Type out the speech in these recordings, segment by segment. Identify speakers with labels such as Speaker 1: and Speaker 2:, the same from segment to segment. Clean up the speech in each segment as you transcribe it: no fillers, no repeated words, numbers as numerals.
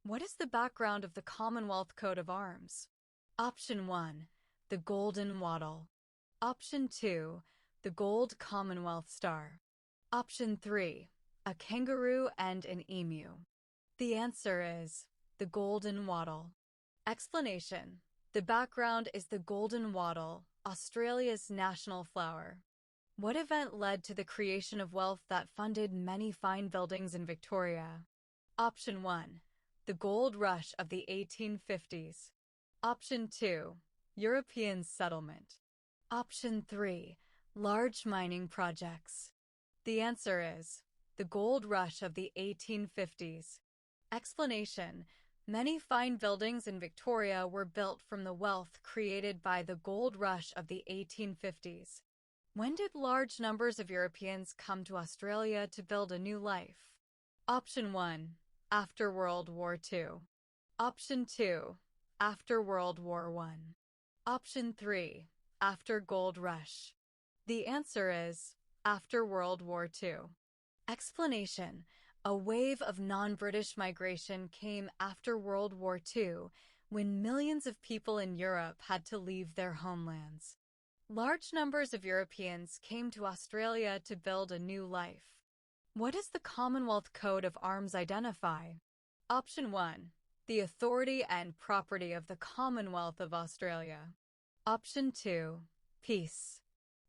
Speaker 1: What is the background of the Commonwealth coat of arms? Option 1. The golden wattle. Option 2. The gold Commonwealth star. Option 3. A kangaroo and an emu. The answer is the golden wattle. Explanation. The background is the golden wattle, Australia's national flower. What event led to the creation of wealth that funded many fine buildings in Victoria? Option 1. The gold rush of the 1850s. Option 2. European settlement. Option 3. Large mining projects. The answer is the gold rush of the 1850s. Explanation. Many fine buildings in Victoria were built from the wealth created by the gold rush of the 1850s. When did large numbers of Europeans come to Australia to build a new life? Option 1. After World War II. Option 2. After World War I. Option 3. After Gold Rush. The answer is after World War II. Explanation. A wave of non-British migration came after World War II, when millions of people in Europe had to leave their homelands. Large numbers of Europeans came to Australia to build a new life. What does the Commonwealth coat of arms identify? Option 1. The authority and property of the Commonwealth of Australia. Option 2. Peace.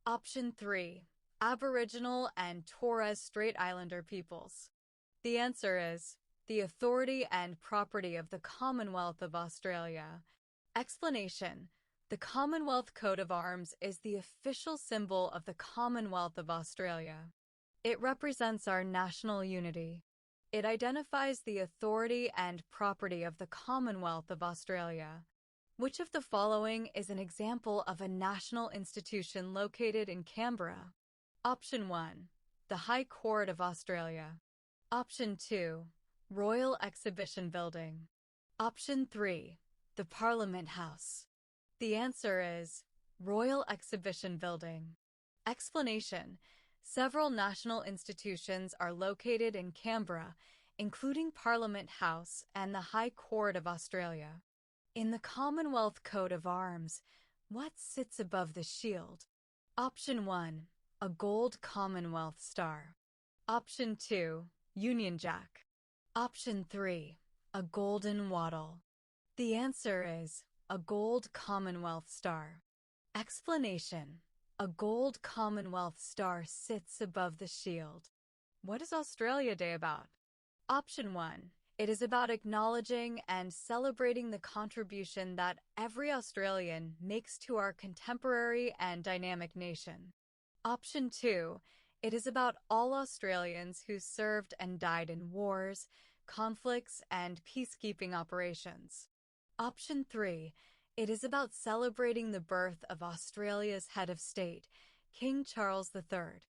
Speaker 1: Option 3. Aboriginal and Torres Strait Islander peoples. The answer is the authority and property of the Commonwealth of Australia. Explanation. The Commonwealth coat of arms is the official symbol of the Commonwealth of Australia. It represents our national unity. It identifies the authority and property of the Commonwealth of Australia. Which of the following is an example of a national institution located in Canberra? Option 1. The High Court of Australia. Option 2. Royal Exhibition Building. Option 3. The Parliament House. The answer is Royal Exhibition Building. Explanation. Several national institutions are located in Canberra, including Parliament House and the High Court of Australia. In the Commonwealth coat of arms, what sits above the shield? Option 1. A gold Commonwealth star. Option 2. Union Jack. Option 3. A golden wattle. The answer is a gold Commonwealth star. Explanation. A gold Commonwealth star sits above the shield. What is Australia Day about? Option 1. It is about acknowledging and celebrating the contribution that every Australian makes to our contemporary and dynamic nation. Option 2. It is about all Australians who served and died in wars, conflicts, and peacekeeping operations. Option 3. It is about celebrating the birth of Australia's head of state, King Charles III.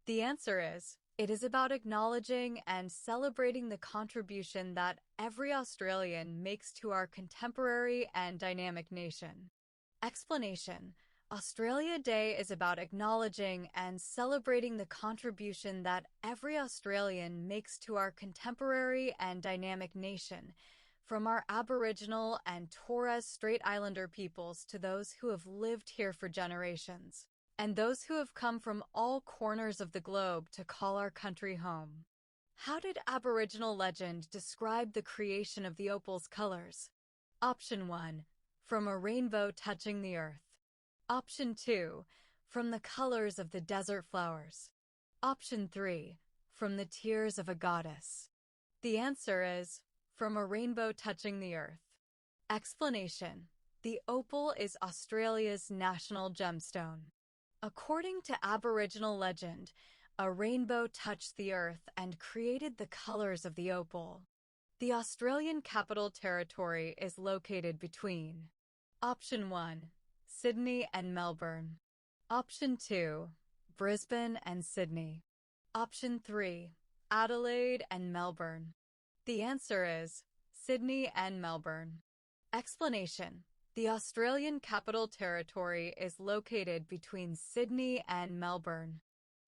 Speaker 1: The answer is, it is about acknowledging and celebrating the contribution that every Australian makes to our contemporary and dynamic nation. Explanation. Australia Day is about acknowledging and celebrating the contribution that every Australian makes to our contemporary and dynamic nation, from our Aboriginal and Torres Strait Islander peoples to those who have lived here for generations, and those who have come from all corners of the globe to call our country home. How did Aboriginal legend describe the creation of the opal's colors? Option 1. From a rainbow touching the earth. Option 2. From the colors of the desert flowers. Option 3. From the tears of a goddess. The answer is from a rainbow touching the earth. Explanation. The opal is Australia's national gemstone. According to Aboriginal legend, a rainbow touched the earth and created the colors of the opal. The Australian Capital Territory is located between Option 1. Sydney and Melbourne. Option 2. Brisbane and Sydney. Option 3. Adelaide and Melbourne. The answer is Sydney and Melbourne. Explanation. The Australian Capital Territory is located between Sydney and Melbourne.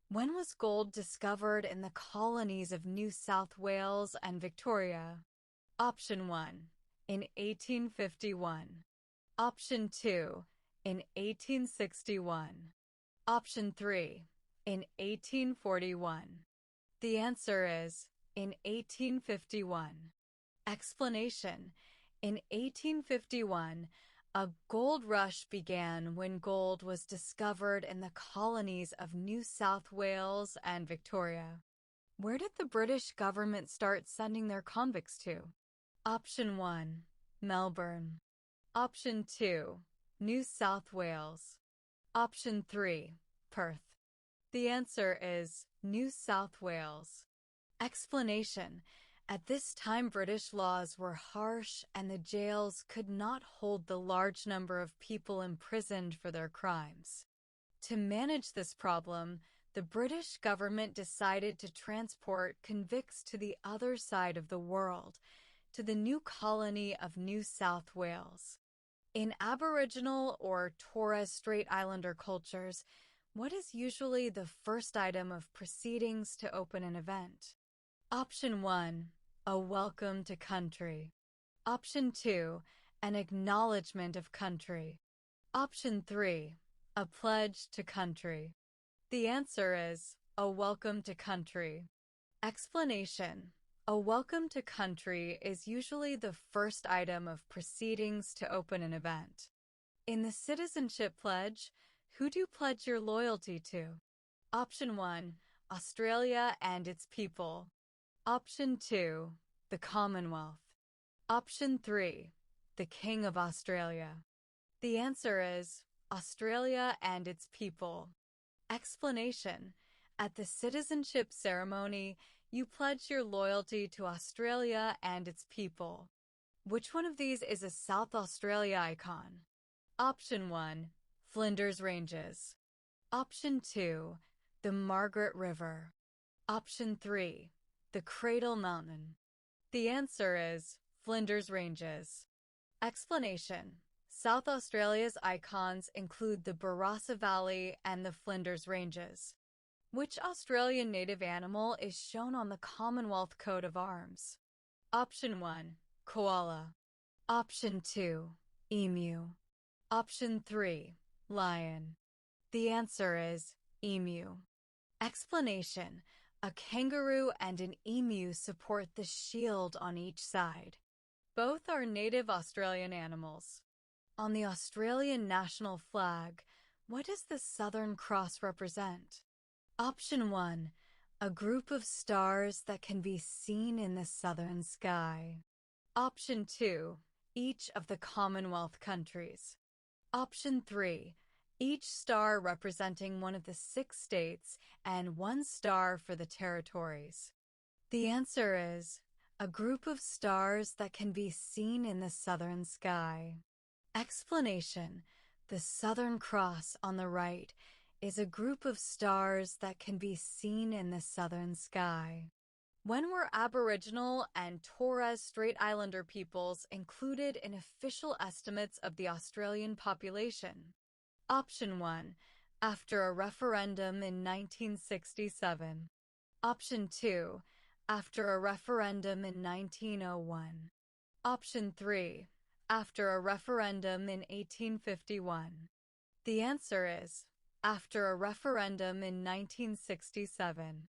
Speaker 1: When was gold discovered in the colonies of New South Wales and Victoria? Option 1, in 1851. Option 2, in 1861. Option 3, in 1841. The answer is in 1851. Explanation: in 1851, a gold rush began when gold was discovered in the colonies of New South Wales and Victoria. Where did the British government start sending their convicts to? Option 1, Melbourne. Option 2, New South Wales. Option 3, Perth. The answer is New South Wales. Explanation: at this time, British laws were harsh and the jails could not hold the large number of people imprisoned for their crimes. To manage this problem, the British government decided to transport convicts to the other side of the world, to the new colony of New South Wales. In Aboriginal or Torres Strait Islander cultures, what is usually the first item of proceedings to open an event? Option 1, a welcome to country. Option 2, an acknowledgement of country. Option 3, a pledge to country. The answer is a welcome to country. Explanation: a welcome to country is usually the first item of proceedings to open an event. In the Citizenship Pledge, who do you pledge your loyalty to? Option 1, Australia and its people. Option 2, the Commonwealth. Option 3, the King of Australia. The answer is Australia and its people. Explanation: at the citizenship ceremony, you pledge your loyalty to Australia and its people. Which one of these is a South Australia icon? Option 1, Flinders Ranges. Option 2, the Margaret River. Option 3, the Cradle Mountain. The answer is Flinders Ranges. Explanation: South Australia's icons include the Barossa Valley and the Flinders Ranges. Which Australian native animal is shown on the Commonwealth coat of arms? Option 1, koala. Option 2, emu. Option 3, lion. The answer is emu. Explanation: a kangaroo and an emu support the shield on each side. Both are native Australian animals. On the Australian national flag, what does the Southern Cross represent? Option 1, a group of stars that can be seen in the southern sky. Option 2, each of the Commonwealth countries. Option 3, each star representing one of the 6 states and 1 star for the territories. The answer is a group of stars that can be seen in the southern sky. Explanation: the Southern Cross on the right is a group of stars that can be seen in the southern sky. When were Aboriginal and Torres Strait Islander peoples included in official estimates of the Australian population? Option 1, after a referendum in 1967. Option 2, after a referendum in 1901. Option 3, after a referendum in 1851. The answer is after a referendum in 1967.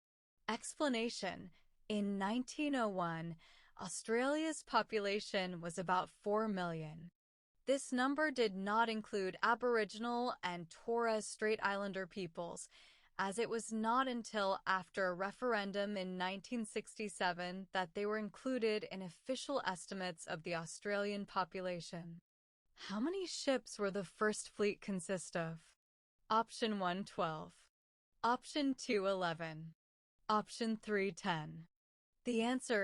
Speaker 1: Explanation: in 1901, Australia's population was about 4 million. This number did not include Aboriginal and Torres Strait Islander peoples, as it was not until after a referendum in 1967 that they were included in official estimates of the Australian population. How many ships were the First Fleet consist of? Option 1, 12. Option 2, 11. Option 3, 10. The answer